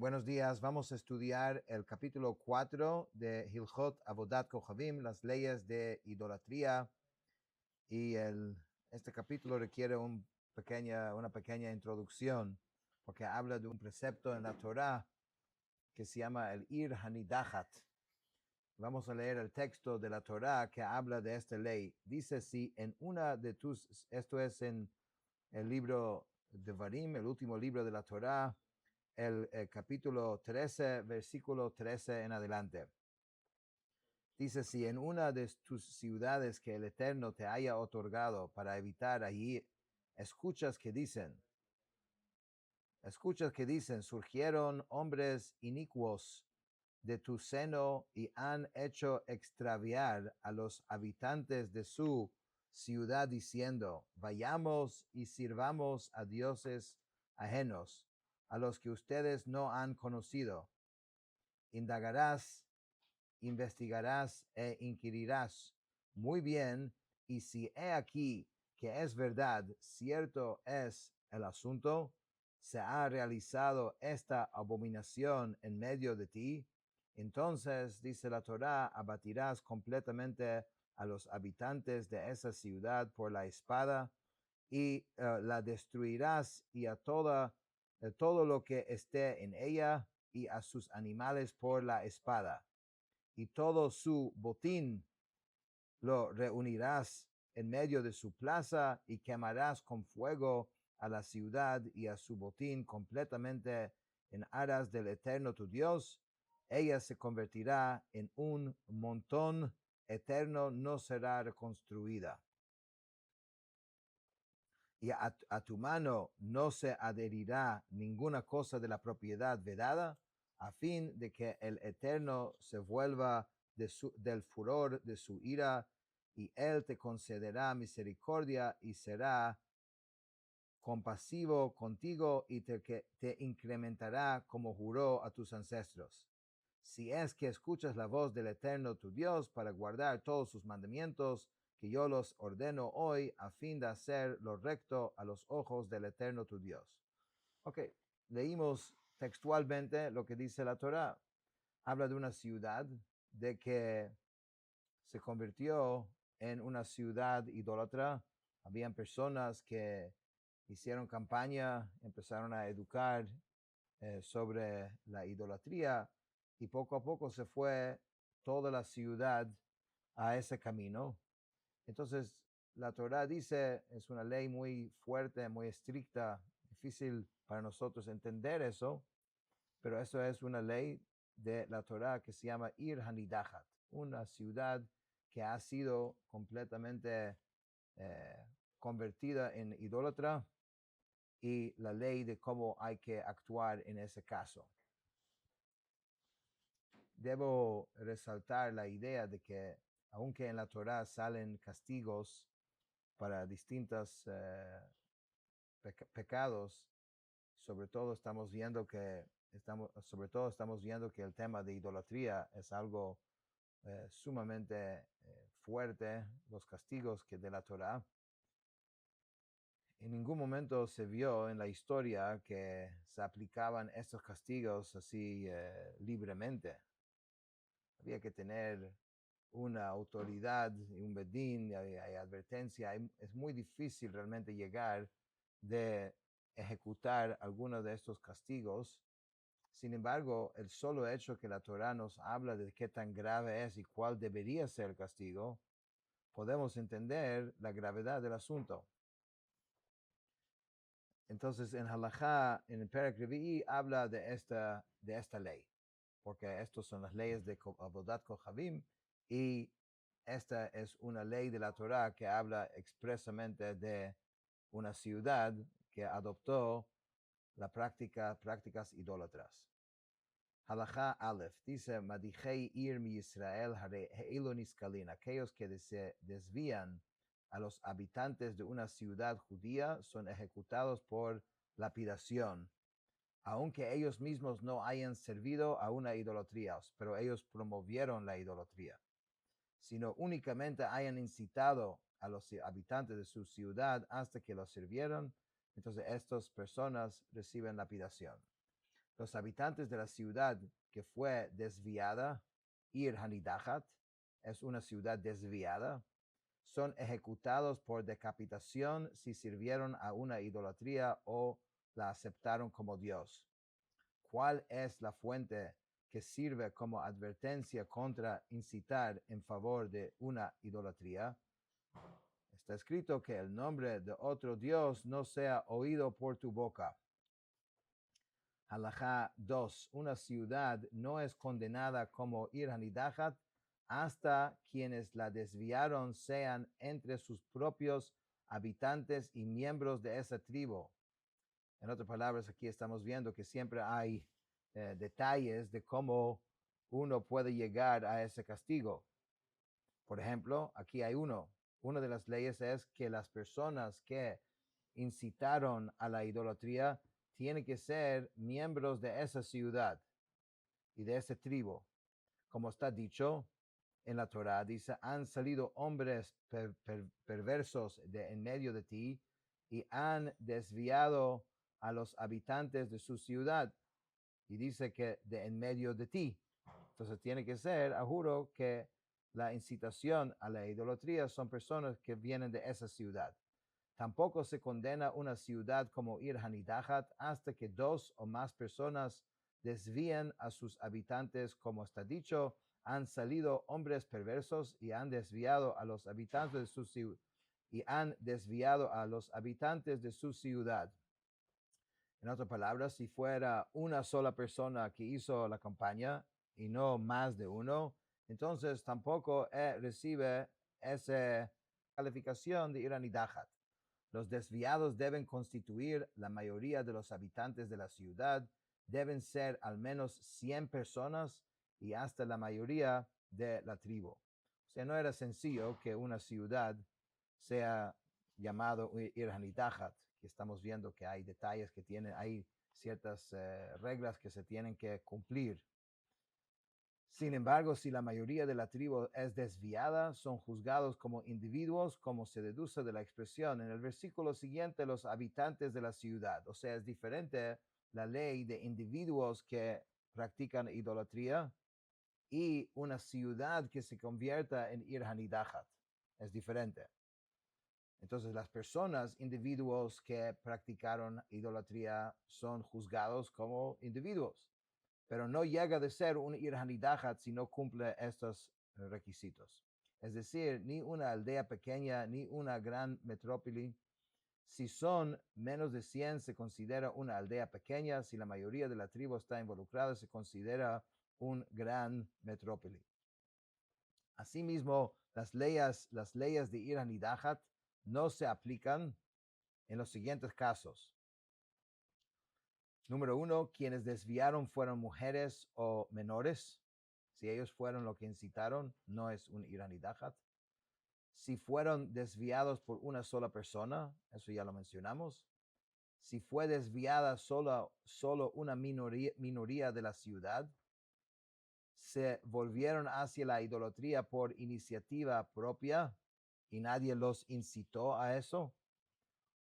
Buenos días, vamos a estudiar el capítulo 4 de Hilchot Avodat Kochavim, las leyes de idolatría, y este capítulo requiere una pequeña introducción, porque habla de un precepto en la Torá que se llama el Ir Hanidachat. Vamos a leer el texto de la Torá que habla de esta ley. Dice, si en esto es en el libro de Varim, el último libro de la Torá, el capítulo 13, versículo 13 en adelante. Dice, si en una de tus ciudades que el Eterno te haya otorgado para evitar allí, escuchas que dicen, surgieron hombres inicuos de tu seno y han hecho extraviar a los habitantes de su ciudad diciendo, vayamos y sirvamos a dioses ajenos, a los que ustedes no han conocido. Indagarás, investigarás e inquirirás muy bien, y si he aquí que es verdad, cierto es el asunto, se ha realizado esta abominación en medio de ti, entonces, dice la Torá, abatirás completamente a los habitantes de esa ciudad por la espada y la destruirás y a todo lo que esté en ella y a sus animales por la espada. Y todo su botín lo reunirás en medio de su plaza y quemarás con fuego a la ciudad y a su botín completamente en aras del Eterno tu Dios. Ella se convertirá en un montón eterno, no será reconstruida. Y a tu mano no se adherirá ninguna cosa de la propiedad vedada, a fin de que el Eterno se vuelva del furor de su ira, y él te concederá misericordia y será compasivo contigo y te incrementará como juró a tus ancestros. Si es que escuchas la voz del Eterno tu Dios para guardar todos sus mandamientos, que yo los ordeno hoy a fin de hacer lo recto a los ojos del Eterno tu Dios. Ok, leímos textualmente lo que dice la Torá. Habla de una ciudad, de que se convirtió en una ciudad idólatra. Habían personas que hicieron campaña, empezaron a educar sobre la idolatría, y poco a poco se fue toda la ciudad a ese camino. Entonces, la Torá dice, es una ley muy fuerte, muy estricta, difícil para nosotros entender eso, pero eso es una ley de la Torá que se llama Ir Hanidachat, una ciudad que ha sido completamente eh, convertida en idólatra, y la ley de cómo hay que actuar en ese caso. Debo resaltar la idea de que aunque en la Torá salen castigos para distintos pecados, sobre todo estamos viendo que el tema de idolatría es algo sumamente fuerte, los castigos que de la Torá. En ningún momento se vio en la historia que se aplicaban estos castigos así libremente. Había que tener una autoridad, un bedín, hay advertencia. Es muy difícil realmente llegar de ejecutar alguno de estos castigos. Sin embargo, el solo hecho que la Torá nos habla de qué tan grave es y cuál debería ser el castigo, podemos entender la gravedad del asunto. Entonces, en Halajá, en el Perek Revi'i, habla de esta ley, porque estas son las leyes de Avodat Kochavim, y esta es una ley de la Torá que habla expresamente de una ciudad que adoptó prácticas idólatras. Halajá Aleph dice, Madijei ir mi Israel hare heilo niskalin, aquellos que se desvían a los habitantes de una ciudad judía son ejecutados por lapidación, aunque ellos mismos no hayan servido a una idolatría, pero ellos promovieron la idolatría, sino únicamente hayan incitado a los habitantes de su ciudad hasta que los sirvieron. Entonces estas personas reciben lapidación. Los habitantes de la ciudad que fue desviada, Ir Hanidahat, es una ciudad desviada, son ejecutados por decapitación si sirvieron a una idolatría o la aceptaron como Dios. ¿Cuál es la fuente que sirve como advertencia contra incitar en favor de una idolatría? Está escrito que el nombre de otro Dios no sea oído por tu boca. Halajá 2. Una ciudad no es condenada como Ir Hanidahat hasta quienes la desviaron sean entre sus propios habitantes y miembros de esa tribu. En otras palabras, aquí estamos viendo que siempre hay detalles de cómo uno puede llegar a ese castigo. Por ejemplo, aquí hay uno. Una de las leyes es que las personas que incitaron a la idolatría tienen que ser miembros de esa ciudad y de esa tribu. Como está dicho en la Torá, dice, han salido hombres perversos de en medio de ti y han desviado a los habitantes de su ciudad. Y dice que de en medio de ti. Entonces tiene que ser, a juro, que la incitación a la idolatría son personas que vienen de esa ciudad. Tampoco se condena una ciudad como Ir Hanidahat hasta que 2 o más personas desvíen a sus habitantes, como está dicho, han salido hombres perversos y han desviado a los habitantes de su ciudad En otras palabras, si fuera una sola persona que hizo la campaña y no más de uno, entonces tampoco recibe esa calificación de Ir Hanidahat. Los desviados deben constituir la mayoría de los habitantes de la ciudad, deben ser al menos 100 personas y hasta la mayoría de la tribu. O sea, no era sencillo que una ciudad sea llamado Ir Hanidahat, que estamos viendo que hay detalles que tienen, hay ciertas reglas que se tienen que cumplir. Sin embargo, si la mayoría de la tribu es desviada, son juzgados como individuos, como se deduce de la expresión en el versículo siguiente, los habitantes de la ciudad. O sea, es diferente la ley de individuos que practican idolatría y una ciudad que se convierta en Ir Hanidahat. Es diferente. Entonces, las personas, individuos que practicaron idolatría, son juzgados como individuos, pero no llega de ser un Ir Hanidahat si no cumple estos requisitos. Es decir, ni una aldea pequeña, ni una gran metrópoli. Si son menos de 100, se considera una aldea pequeña. Si la mayoría de la tribu está involucrada, se considera un gran metrópoli. Asimismo, las leyes de Ir Hanidahat no se aplican en los siguientes casos. Número 1, quienes desviaron fueron mujeres o menores. Si ellos fueron lo que incitaron, no es un Ir Hanidahat. Si fueron desviados por una sola persona, eso ya lo mencionamos. Si fue desviada solo una minoría de la ciudad, se volvieron hacia la idolatría por iniciativa propia y nadie los incitó a eso,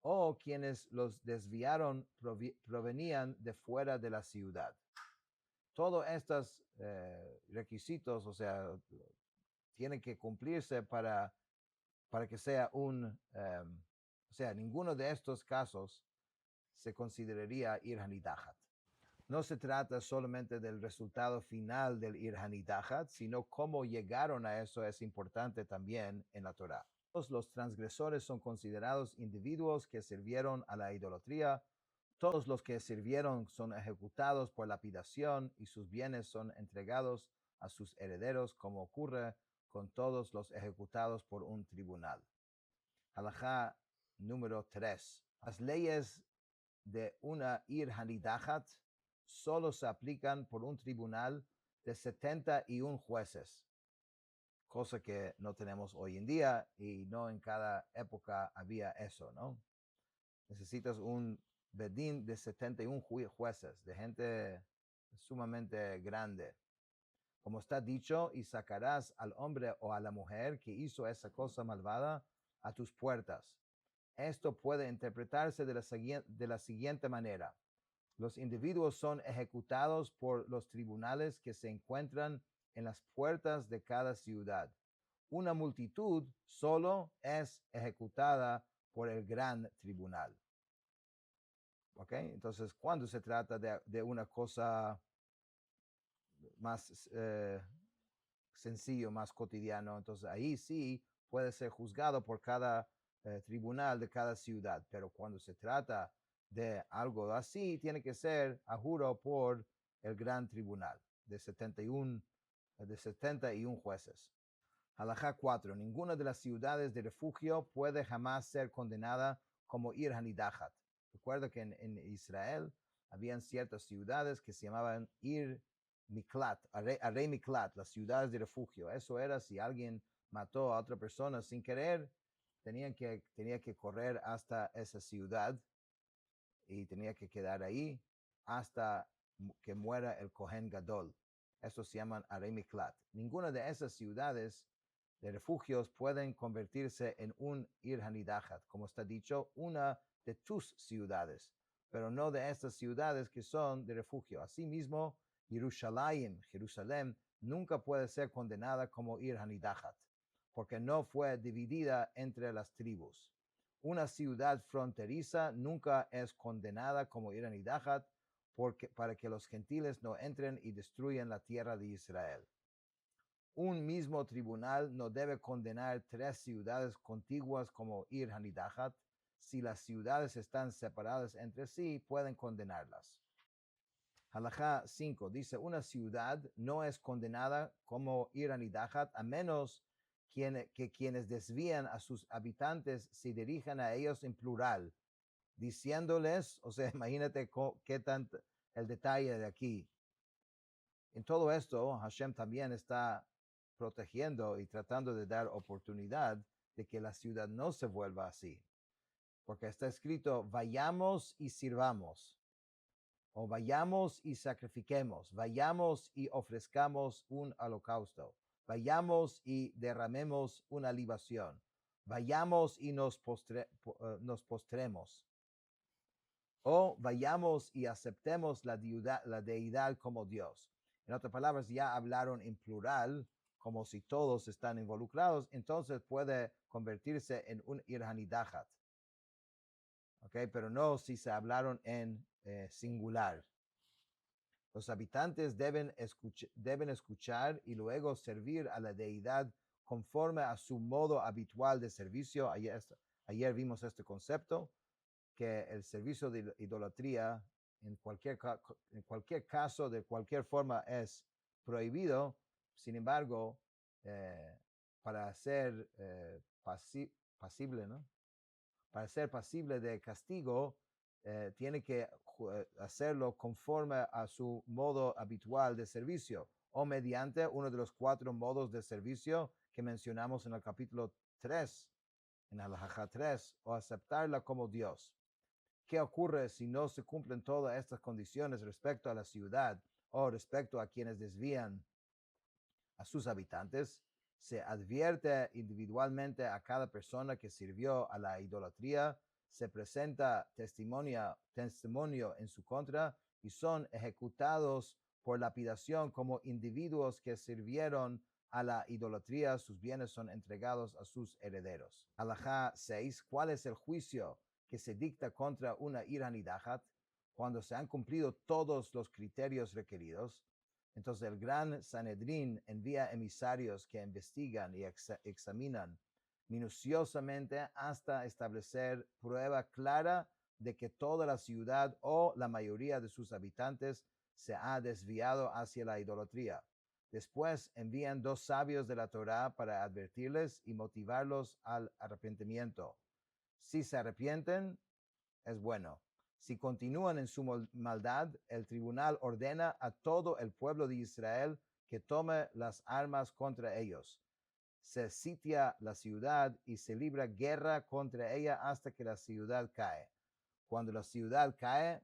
o quienes los desviaron provenían de fuera de la ciudad. Todos estos requisitos, o sea, tienen que cumplirse para que sea o sea, ninguno de estos casos se consideraría Ir Hanidahat. No se trata solamente del resultado final del Ir Hanidahat, sino cómo llegaron a eso es importante también en la Torá. Todos los transgresores son considerados individuos que sirvieron a la idolatría. Todos los que sirvieron son ejecutados por lapidación y sus bienes son entregados a sus herederos, como ocurre con todos los ejecutados por un tribunal. Halajá número 3. Las leyes de una Ir Hanidahat solo se aplican por un tribunal de 71 jueces, cosa que no tenemos hoy en día y no en cada época había eso, ¿no? Necesitas un bedín de 71 jueces, de gente sumamente grande. Como está dicho, y sacarás al hombre o a la mujer que hizo esa cosa malvada a tus puertas. Esto puede interpretarse de la siguiente manera. Los individuos son ejecutados por los tribunales que se encuentran en las puertas de cada ciudad. Una multitud solo es ejecutada por el gran tribunal. ¿Ok? Entonces, cuando se trata de una cosa más sencillo, más cotidiano, entonces ahí sí puede ser juzgado por cada tribunal de cada ciudad, pero cuando se trata de algo así, tiene que ser a juro por el gran tribunal de 71 jueces. Halajá 4. Ninguna de las ciudades de refugio puede jamás ser condenada como Ir Hanidahat. Recuerda que en Israel habían ciertas ciudades que se llamaban Ir Miklat, Arei Miklat, las ciudades de refugio. Eso era si alguien mató a otra persona sin querer, tenía que correr hasta esa ciudad y tenía que quedar ahí hasta que muera el Kohen Gadol. Estos se llaman Arei Miklat. Ninguna de esas ciudades de refugios pueden convertirse en un Ir Hanidahat, como está dicho, una de tus ciudades, pero no de estas ciudades que son de refugio. Asimismo, Jerusalén, nunca puede ser condenada como Ir Hanidahat, porque no fue dividida entre las tribus. Una ciudad fronteriza nunca es condenada como Ir Hanidahat, para que los gentiles no entren y destruyan la tierra de Israel. Un mismo tribunal no debe condenar 3 ciudades contiguas como Ir Hanidahat. Si las ciudades están separadas entre sí, pueden condenarlas. Halajá 5 dice, una ciudad no es condenada como Ir Hanidahat a menos que quienes desvían a sus habitantes se dirijan a ellos en plural, diciéndoles, o sea, imagínate qué tanto el detalle de aquí. En todo esto, Hashem también está protegiendo y tratando de dar oportunidad de que la ciudad no se vuelva así. Porque está escrito, vayamos y sirvamos, o vayamos y sacrifiquemos, vayamos y ofrezcamos un holocausto, vayamos y derramemos una libación, vayamos y nos postremos, o vayamos y aceptemos la deidad como Dios. En otras palabras, ya hablaron en plural, como si todos están involucrados, entonces puede convertirse en un Ir Hanidahat. ¿Okay? Pero no si se hablaron en singular. Los habitantes deben escuchar y luego servir a la deidad conforme a su modo habitual de servicio. Ayer vimos este concepto, que el servicio de idolatría en cualquier caso, de cualquier forma, es prohibido. Sin embargo, para ser pasible, ¿no? Para ser pasible de castigo, tiene que hacerlo conforme a su modo habitual de servicio o mediante uno de los 4 modos de servicio que mencionamos en el capítulo 3, en Halajá 3, o aceptarla como Dios. ¿Qué ocurre si no se cumplen todas estas condiciones respecto a la ciudad o respecto a quienes desvían a sus habitantes? Se advierte individualmente a cada persona que sirvió a la idolatría, se presenta testimonio en su contra y son ejecutados por lapidación como individuos que sirvieron a la idolatría. Sus bienes son entregados a sus herederos. Halajá 6. ¿Cuál es el juicio que se dicta contra una Ir Hanidahat cuando se han cumplido todos los criterios requeridos? Entonces el gran Sanedrín envía emisarios que investigan y examinan minuciosamente hasta establecer prueba clara de que toda la ciudad o la mayoría de sus habitantes se ha desviado hacia la idolatría. Después envían 2 sabios de la Torá para advertirles y motivarlos al arrepentimiento. Si se arrepienten, es bueno. Si continúan en su maldad, el tribunal ordena a todo el pueblo de Israel que tome las armas contra ellos. Se sitia la ciudad y se libra guerra contra ella hasta que la ciudad cae. Cuando la ciudad cae,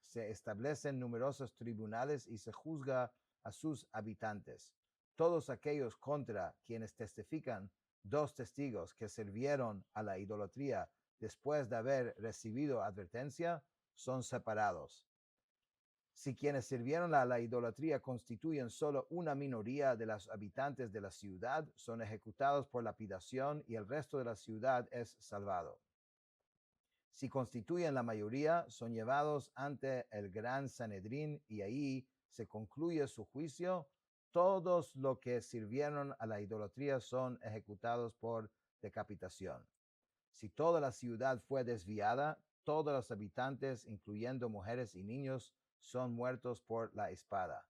se establecen numerosos tribunales y se juzga a sus habitantes. Todos aquellos contra quienes testifican 2 testigos que sirvieron a la idolatría después de haber recibido advertencia son separados. Si quienes sirvieron a la idolatría constituyen solo una minoría de los habitantes de la ciudad, son ejecutados por lapidación y el resto de la ciudad es salvado. Si constituyen la mayoría, son llevados ante el gran Sanedrín y ahí se concluye su juicio. Todos los que sirvieron a la idolatría son ejecutados por decapitación. Si toda la ciudad fue desviada, todos los habitantes, incluyendo mujeres y niños, son muertos por la espada.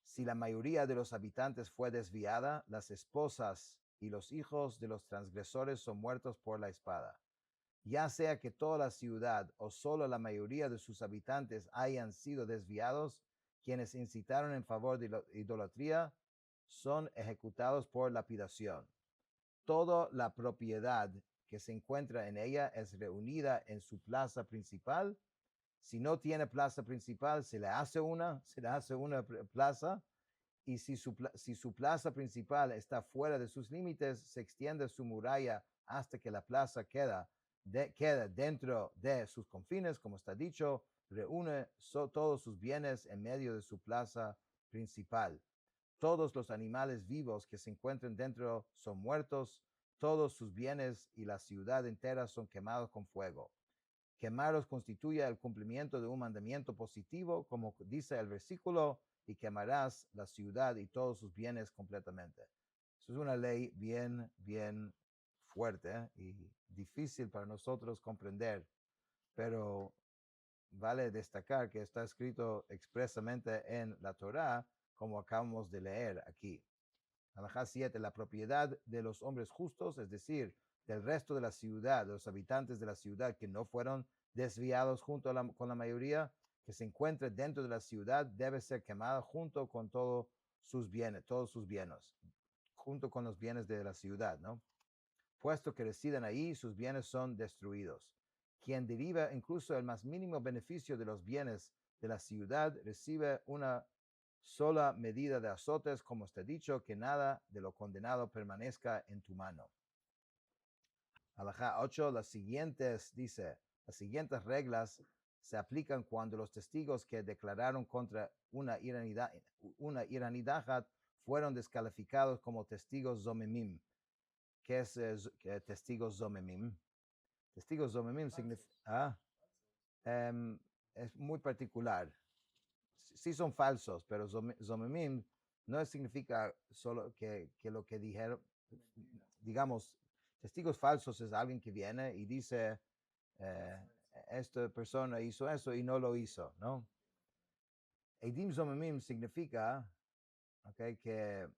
Si la mayoría de los habitantes fue desviada, las esposas y los hijos de los transgresores son muertos por la espada. Ya sea que toda la ciudad o solo la mayoría de sus habitantes hayan sido desviados, quienes incitaron en favor de la idolatría son ejecutados por lapidación. Toda la propiedad que se encuentra en ella es reunida en su plaza principal. Si no tiene plaza principal, se le hace una plaza, y si su plaza principal está fuera de sus límites, se extiende su muralla hasta que la plaza queda dentro de sus confines, como está dicho, reúne todos sus bienes en medio de su plaza principal. Todos los animales vivos que se encuentren dentro son muertos, todos sus bienes y la ciudad entera son quemados con fuego. Quemarlos constituye el cumplimiento de un mandamiento positivo, como dice el versículo, y quemarás la ciudad y todos sus bienes completamente. Eso es una ley bien fuerte y difícil para nosotros comprender, pero vale destacar que está escrito expresamente en la Torá, como acabamos de leer aquí. Alajá 7, la propiedad de los hombres justos, es decir, del resto de la ciudad, de los habitantes de la ciudad que no fueron desviados junto con la mayoría, que se encuentre dentro de la ciudad, debe ser quemada junto con todos sus bienes, junto con los bienes de la ciudad, ¿no? Puesto que residen ahí, sus bienes son destruidos. Quien deriva incluso el más mínimo beneficio de los bienes de la ciudad recibe una sola medida de azotes, como está dicho, que nada de lo condenado permanezca en tu mano. Alajá 8, las siguientes reglas se aplican cuando los testigos que declararon contra una iranidahat fueron descalificados como testigos zomemim. ¿Qué es testigos zomemim? Testigos zomemim significa... es muy particular. Sí son falsos, pero zomemim no significa solo que lo que dijeron, digamos, testigos falsos es alguien que viene y dice, esta persona hizo eso y no lo hizo, ¿no? Eidim zomemim significa, okay, que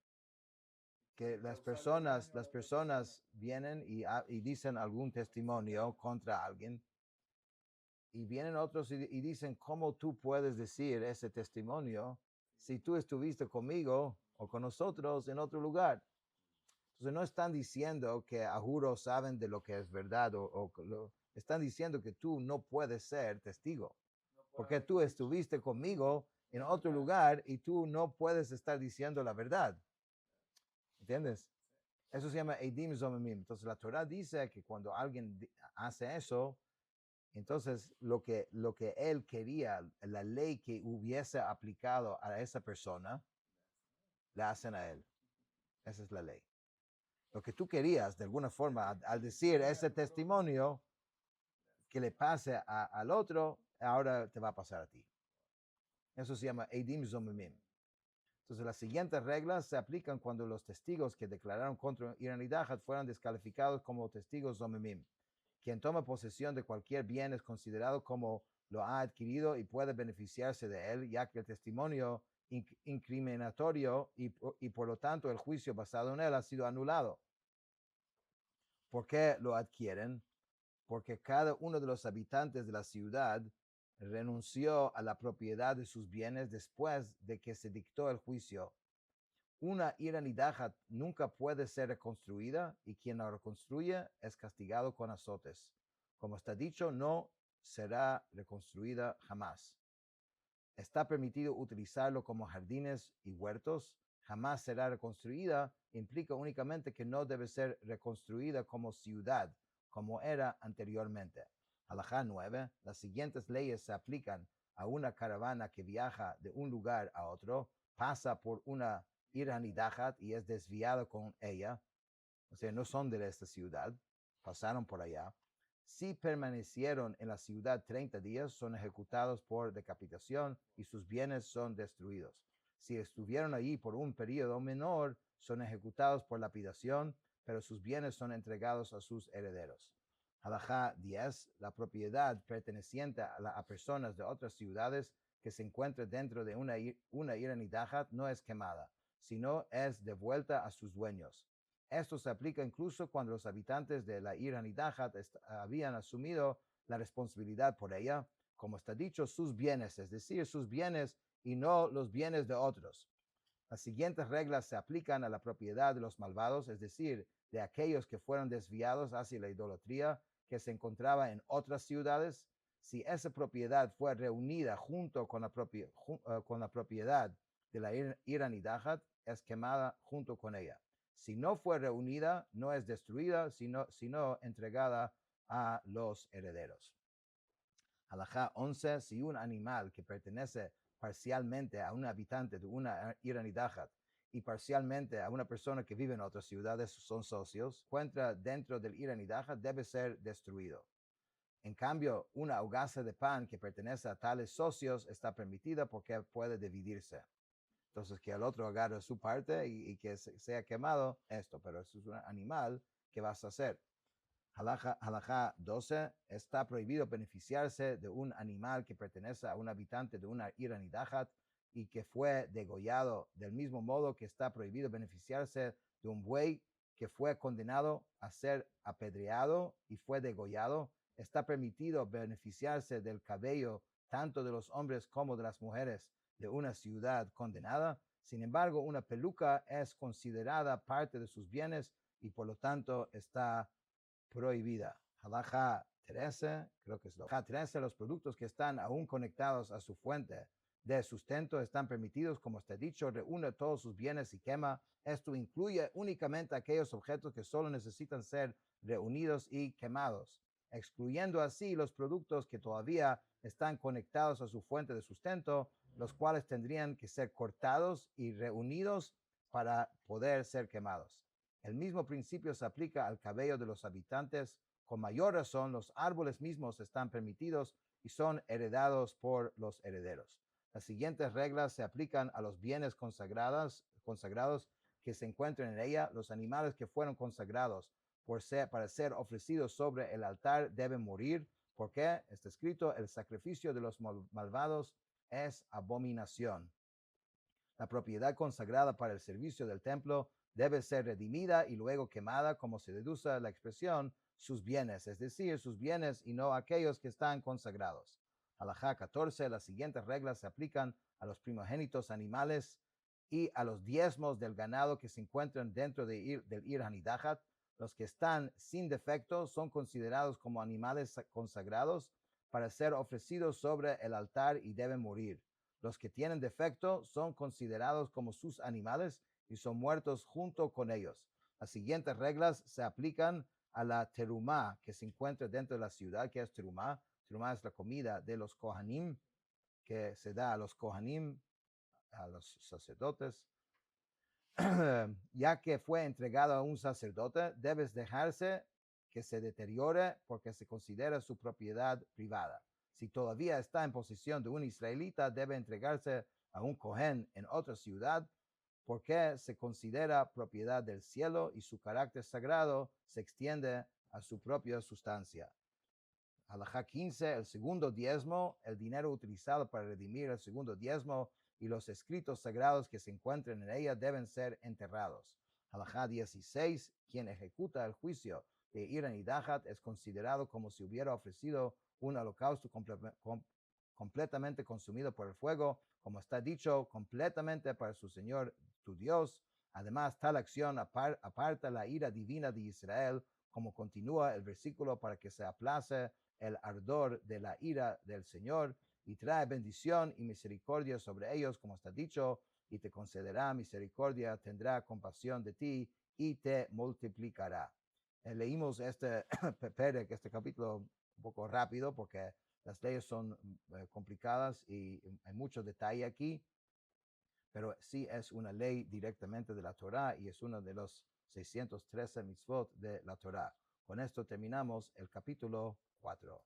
las personas vienen y dicen algún testimonio contra alguien, y vienen otros y dicen, ¿cómo tú puedes decir ese testimonio si tú estuviste conmigo o con nosotros en otro lugar? Entonces no están diciendo que a juro saben de lo que es verdad, están diciendo que tú no puedes ser testigo, porque tú estuviste conmigo en otro lugar y tú no puedes estar diciendo la verdad. ¿Entiendes? Eso se llama Eidim Zomemim. Entonces la Torah dice que cuando alguien hace eso, entonces lo que él quería, la ley que hubiese aplicado a esa persona, la hacen a él. Esa es la ley. Lo que tú querías, de alguna forma, al decir ese testimonio, que le pase al otro, ahora te va a pasar a ti. Eso se llama Eidim Zomemim. Entonces, las siguientes reglas se aplican cuando los testigos que declararon contra Iranidahat fueron descalificados como testigos Zomemim. Quien toma posesión de cualquier bien es considerado como lo ha adquirido y puede beneficiarse de él, ya que el testimonio incriminatorio y por lo tanto el juicio basado en él ha sido anulado. ¿Por qué lo adquieren? Porque cada uno de los habitantes de la ciudad renunció a la propiedad de sus bienes después de que se dictó el juicio. Una iranidahat nunca puede ser reconstruida y quien la reconstruye es castigado con azotes. Como está dicho, no será reconstruida jamás. Está permitido utilizarlo como jardines y huertos. Jamás será reconstruida. Implica únicamente que no debe ser reconstruida como ciudad, como era anteriormente. Alajá 9. Las siguientes leyes se aplican a una caravana que viaja de un lugar a otro, pasa por una Ir Hanidahat y es desviado con ella, o sea, no son de esta ciudad, pasaron por allá. Si permanecieron en la ciudad 30 días, son ejecutados por decapitación y sus bienes son destruidos. Si estuvieron allí por un periodo menor, son ejecutados por lapidación, pero sus bienes son entregados a sus herederos. Halajá 10. La propiedad perteneciente a personas de otras ciudades que se encuentre dentro de una Ir Hanidahat no es quemada, sino es devuelta a sus dueños. Esto se aplica incluso cuando los habitantes de la Ir Hanidahat habían asumido la responsabilidad por ella, como está dicho, sus bienes, es decir, sus bienes y no los bienes de otros. Las siguientes reglas se aplican a la propiedad de los malvados, es decir, de aquellos que fueron desviados hacia la idolatría que se encontraba en otras ciudades. Si esa propiedad fue reunida junto con la propiedad de la Ir Hanidahat, es quemada junto con ella. Si no fue reunida, no es destruida, sino entregada a los herederos. Halajá 11. Si un animal que pertenece parcialmente a un habitante de una Ir Hanidahat y parcialmente a una persona que vive en otras ciudades, son socios, encuentra dentro del Ir Hanidahat, debe ser destruido. En cambio, una hogaza de pan que pertenece a tales socios está permitida porque puede dividirse. Entonces, que el otro agarre su parte y que sea quemado, esto, pero eso es un animal que vas a hacer. Halajá 12. Está prohibido beneficiarse de un animal que pertenece a un habitante de una Ir Hanidahat y que fue degollado, del mismo modo que está prohibido beneficiarse de un buey que fue condenado a ser apedreado y fue degollado. Está permitido beneficiarse del cabello tanto de los hombres como de las mujeres de una ciudad condenada. Sin embargo, una peluca es considerada parte de sus bienes y por lo tanto está prohibida. Halajá 13, creo que es halajá 13, los productos que están aún conectados a su fuente de sustento están permitidos, como está dicho, reúne todos sus bienes y quema. Esto incluye únicamente aquellos objetos que solo necesitan ser reunidos y quemados, excluyendo así los productos que todavía están conectados a su fuente de sustento, los cuales tendrían que ser cortados y reunidos para poder ser quemados. El mismo principio se aplica al cabello de los habitantes. Con mayor razón, los árboles mismos están permitidos y son heredados por los herederos. Las siguientes reglas se aplican a los bienes consagrados que se encuentran en ella. Los animales que fueron consagrados para ser ofrecidos sobre el altar deben morir, porque está escrito: el sacrificio de los malvados es abominación. La propiedad consagrada para el servicio del templo debe ser redimida y luego quemada, como se deduce la expresión, sus bienes, es decir, sus bienes y no aquellos que están consagrados. Halajá 14. Las siguientes reglas se aplican a los primogénitos animales y a los diezmos del ganado que se encuentran dentro del Ir Hanidahat. Los que están sin defecto son considerados como animales consagrados para ser ofrecidos sobre el altar y deben morir. Los que tienen defecto son considerados como sus animales y son muertos junto con ellos. Las siguientes reglas se aplican a la terumá que se encuentra dentro de la ciudad. ¿Qué es terumá? Terumá es la comida de los kohanim que se da a los kohanim, a los sacerdotes. Ya que fue entregado a un sacerdote, debes dejarse que se deteriore porque se considera su propiedad privada. Si todavía está en posesión de un israelita, debe entregarse a un cohen en otra ciudad porque se considera propiedad del cielo y su carácter sagrado se extiende a su propia sustancia. Halajá 15, el segundo diezmo, el dinero utilizado para redimir el segundo diezmo y los escritos sagrados que se encuentran en ella deben ser enterrados. Halajá 16, quien ejecuta el juicio de Ir Hanidahat es considerado como si hubiera ofrecido un holocausto completamente consumido por el fuego, como está dicho, completamente para su Señor, tu Dios. Además, tal acción aparta la ira divina de Israel, como continúa el versículo, para que se aplace el ardor de la ira del Señor y trae bendición y misericordia sobre ellos, como está dicho, y te concederá misericordia, tendrá compasión de ti y te multiplicará. Leímos este capítulo un poco rápido porque Las leyes son complicadas y hay mucho detalle aquí, pero sí es una ley directamente de la Torá y es uno de los 613 mitzvot de la Torá. Con esto terminamos el capítulo 4.